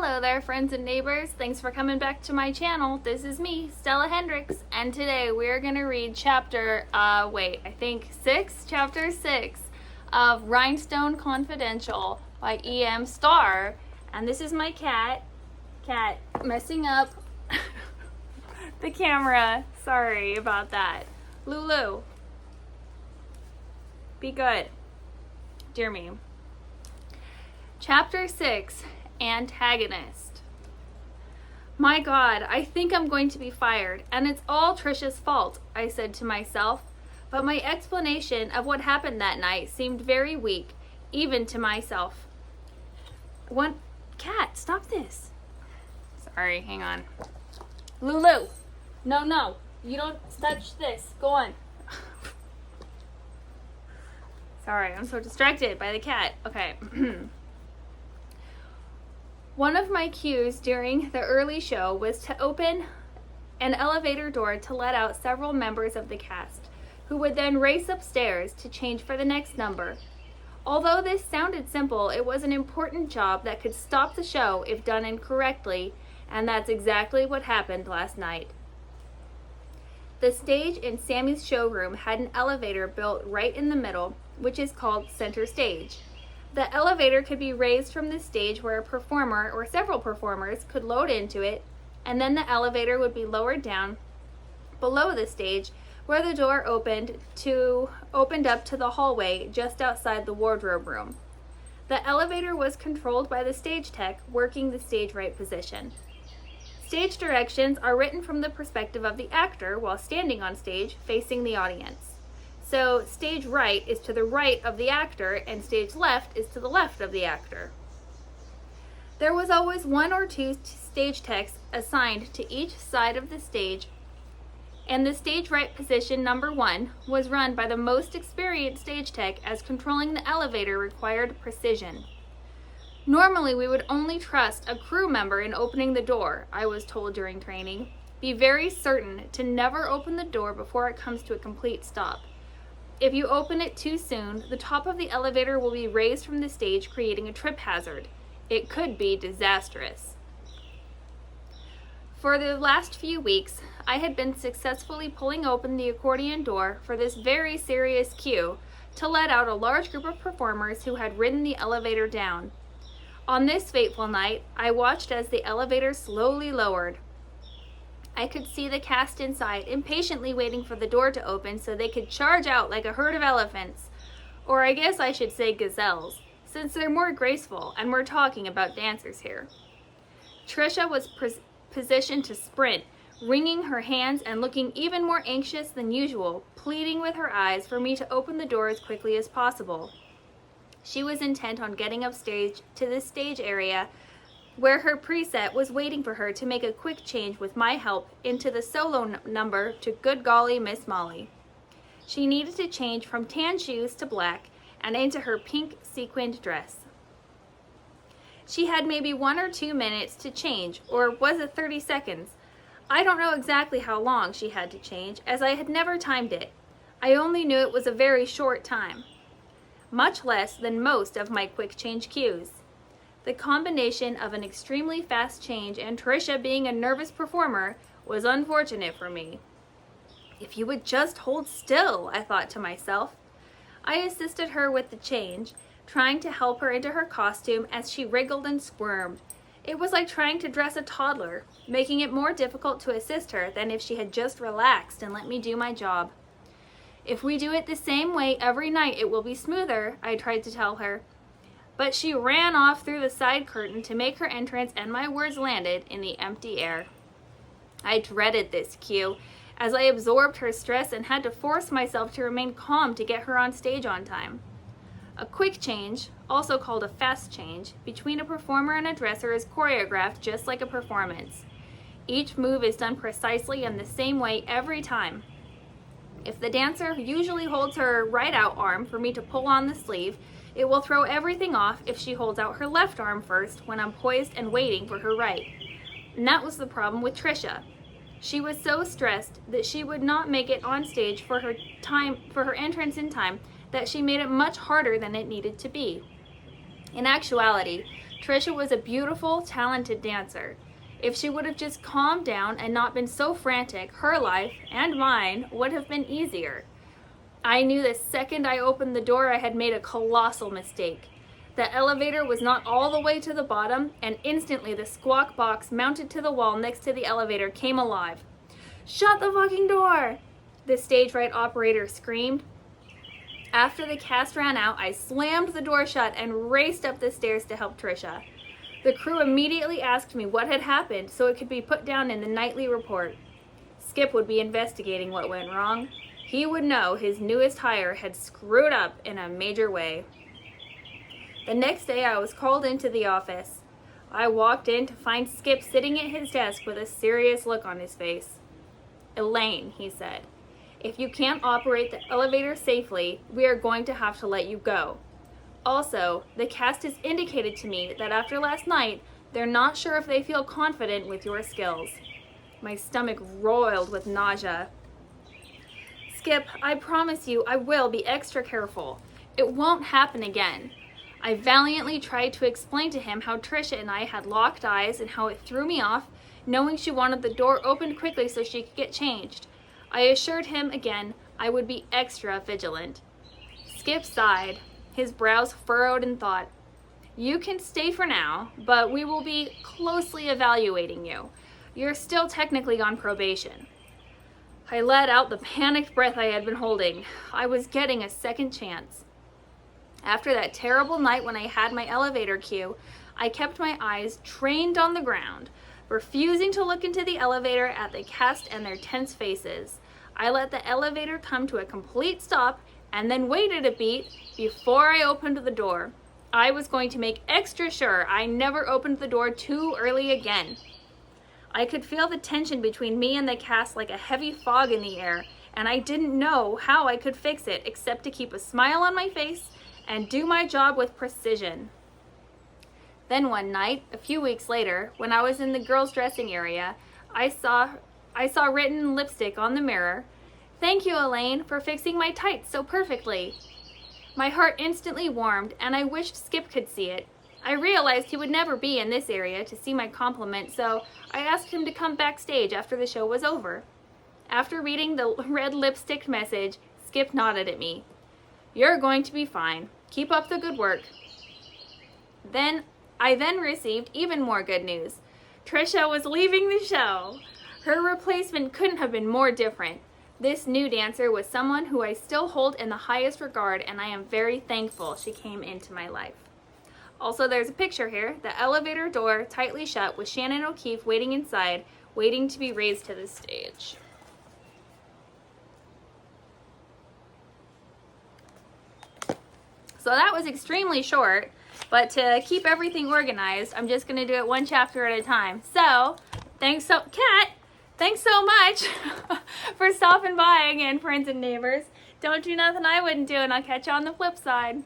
Hello there, friends and neighbors. Thanks for coming back to my channel. This is me, Stella Hendricks, and today we're going to read chapter 6 of Rhinestone Confidential by E.M. Starr. And this is my cat messing up the camera. Sorry about that. Lulu, be good. Dear me. Chapter 6, Antagonist. My God, I think I'm going to be fired, and it's all Trisha's fault, I said to myself, but my explanation of what happened that night seemed very weak, even to myself. Cat, stop this. Sorry, hang on. Lulu, no, you don't touch this. Go on. Sorry, I'm so distracted by the cat. Okay. One of my cues during the early show was to open an elevator door to let out several members of the cast, who would then race upstairs to change for the next number. Although this sounded simple, it was an important job that could stop the show if done incorrectly, and that's exactly what happened last night. The stage in Sammy's showroom had an elevator built right in the middle, which is called center stage. The elevator could be raised from the stage where a performer or several performers could load into it, and then the elevator would be lowered down below the stage where the door opened up to the hallway just outside the wardrobe room. The elevator was controlled by the stage tech working the stage right position. Stage directions are written from the perspective of the actor while standing on stage facing the audience. So stage right is to the right of the actor and stage left is to the left of the actor. There was always one or two stage techs assigned to each side of the stage, and the stage right position number 1 was run by the most experienced stage tech, as controlling the elevator required precision. Normally we would only trust a crew member in opening the door, I was told during training. Be very certain to never open the door before it comes to a complete stop. If you open it too soon, the top of the elevator will be raised from the stage, creating a trip hazard. It could be disastrous. For the last few weeks, I had been successfully pulling open the accordion door for this very serious cue to let out a large group of performers who had ridden the elevator down. On this fateful night, I watched as the elevator slowly lowered. I could see the cast inside, impatiently waiting for the door to open so they could charge out like a herd of elephants. Or I guess I should say gazelles, since they're more graceful, and we're talking about dancers here. Trisha was positioned to sprint, wringing her hands and looking even more anxious than usual, pleading with her eyes for me to open the door as quickly as possible. She was intent on getting upstage to the stage area where her preset was waiting for her to make a quick change with my help into the solo number to Good Golly Miss Molly. She needed to change from tan shoes to black and into her pink sequined dress. She had maybe 1 or 2 minutes to change, or was it 30 seconds? I don't know exactly how long she had to change, as I had never timed it. I only knew it was a very short time. Much less than most of my quick change cues. The combination of an extremely fast change and Trisha being a nervous performer was unfortunate for me. If you would just hold still, I thought to myself. I assisted her with the change, trying to help her into her costume as she wriggled and squirmed. It was like trying to dress a toddler, making it more difficult to assist her than if she had just relaxed and let me do my job. If we do it the same way every night, it will be smoother, I tried to tell her. But she ran off through the side curtain to make her entrance, and my words landed in the empty air. I dreaded this cue, as I absorbed her stress and had to force myself to remain calm to get her on stage on time. A quick change, also called a fast change, between a performer and a dresser is choreographed just like a performance. Each move is done precisely in the same way every time. If the dancer usually holds her right out arm for me to pull on the sleeve, it will throw everything off if she holds out her left arm first when I'm poised and waiting for her right. And that was the problem with Trisha. She was so stressed that she would not make it on stage for her entrance in time that she made it much harder than it needed to be. In actuality, Trisha was a beautiful, talented dancer. If she would have just calmed down and not been so frantic, her life, and mine, would have been easier. I knew the second I opened the door I had made a colossal mistake. The elevator was not all the way to the bottom, and instantly the squawk box mounted to the wall next to the elevator came alive. "Shut the fucking door!" the stage right operator screamed. After the cast ran out, I slammed the door shut and raced up the stairs to help Trisha. The crew immediately asked me what had happened so it could be put down in the nightly report. Skip would be investigating what went wrong. He would know his newest hire had screwed up in a major way. The next day I was called into the office. I walked in to find Skip sitting at his desk with a serious look on his face. "Elaine," he said, "if you can't operate the elevator safely, we are going to have to let you go. Also, the cast has indicated to me that after last night, they're not sure if they feel confident with your skills." My stomach roiled with nausea. "Skip, I promise you I will be extra careful. It won't happen again." I valiantly tried to explain to him how Trisha and I had locked eyes and how it threw me off, knowing she wanted the door opened quickly so she could get changed. I assured him again I would be extra vigilant. Skip sighed, his brows furrowed in thought. "You can stay for now, but we will be closely evaluating you. You're still technically on probation." I let out the panicked breath I had been holding. I was getting a second chance. After that terrible night when I had my elevator cue, I kept my eyes trained on the ground, refusing to look into the elevator at the cast and their tense faces. I let the elevator come to a complete stop and then waited a beat before I opened the door. I was going to make extra sure I never opened the door too early again. I could feel the tension between me and the cast like a heavy fog in the air, and I didn't know how I could fix it except to keep a smile on my face and do my job with precision. Then one night, a few weeks later, when I was in the girls' dressing area, I saw written in lipstick on the mirror, "Thank you, Elaine, for fixing my tights so perfectly." My heart instantly warmed, and I wished Skip could see it. I realized he would never be in this area to see my compliment, so I asked him to come backstage after the show was over. After reading the red lipstick message, Skip nodded at me. "You're going to be fine. Keep up the good work." I then received even more good news. Trisha was leaving the show. Her replacement couldn't have been more different. This new dancer was someone who I still hold in the highest regard, and I am very thankful she came into my life. Also, there's a picture here. The elevator door tightly shut with Shannon O'Keefe waiting inside, waiting to be raised to the stage. So that was extremely short, but to keep everything organized, I'm just going to do it one chapter at a time. So, thanks so much for stopping by again, friends and neighbors. Don't do nothing I wouldn't do, and I'll catch you on the flip side.